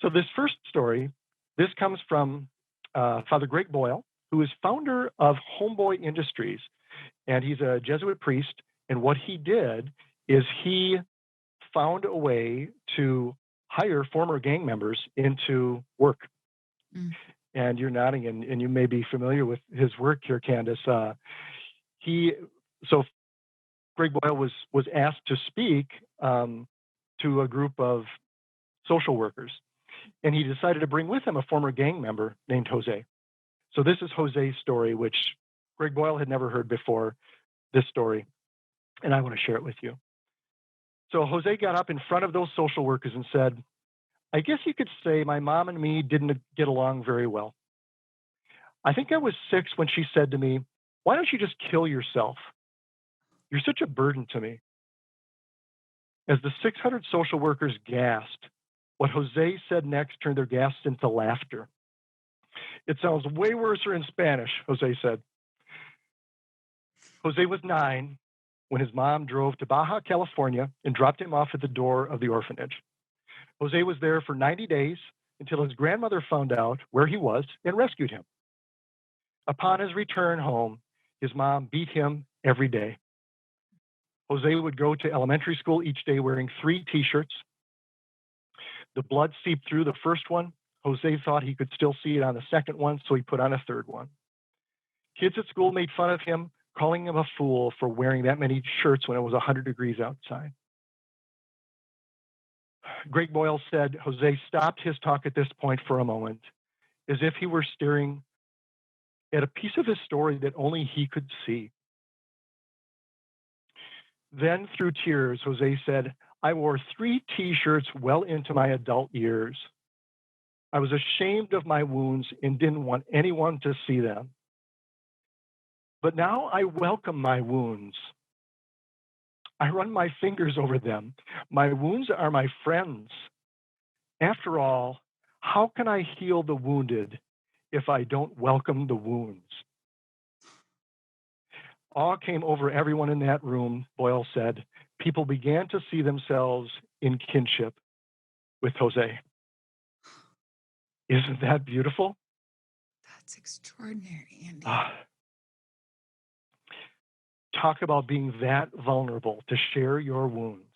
So this first story, this comes from Father Greg Boyle, who is founder of Homeboy Industries, and he's a Jesuit priest. And what he did is he found a way to hire former gang members into work. Mm. And you're nodding, and you may be familiar with his work here, Candace. So Greg Boyle was asked to speak to a group of social workers, and he decided to bring with him a former gang member named Jose. So this is Jose's story, which Greg Boyle had never heard before, this story, and I want to share it with you. So Jose got up in front of those social workers and said, I guess you could say my mom and me didn't get along very well. I think I was 6 when she said to me, why don't you just kill yourself? You're such a burden to me. As the 600 social workers gasped, what Jose said next turned their gasps into laughter. It sounds way worse in Spanish, Jose said. Jose was 9 when his mom drove to Baja California and dropped him off at the door of the orphanage. Jose was there for 90 days until his grandmother found out where he was and rescued him. Upon his return home, his mom beat him every day. Jose would go to elementary school each day wearing 3 t-shirts. The blood seeped through the first one. Jose thought he could still see it on the second one, so he put on a third one. Kids at school made fun of him, calling him a fool for wearing that many shirts when it was 100 degrees outside. Greg Boyle said Jose stopped his talk at this point for a moment, as if he were staring at a piece of his story that only he could see. Then, through tears, Jose said, I wore 3 t-shirts well into my adult years. I was ashamed of my wounds and didn't want anyone to see them. But now I welcome my wounds. I run my fingers over them. My wounds are my friends. After all, how can I heal the wounded if I don't welcome the wounds? Awe came over everyone in that room, Boyle said. People began to see themselves in kinship with Jose. Isn't that beautiful? That's extraordinary, Andy. Talk about being that vulnerable to share your wounds.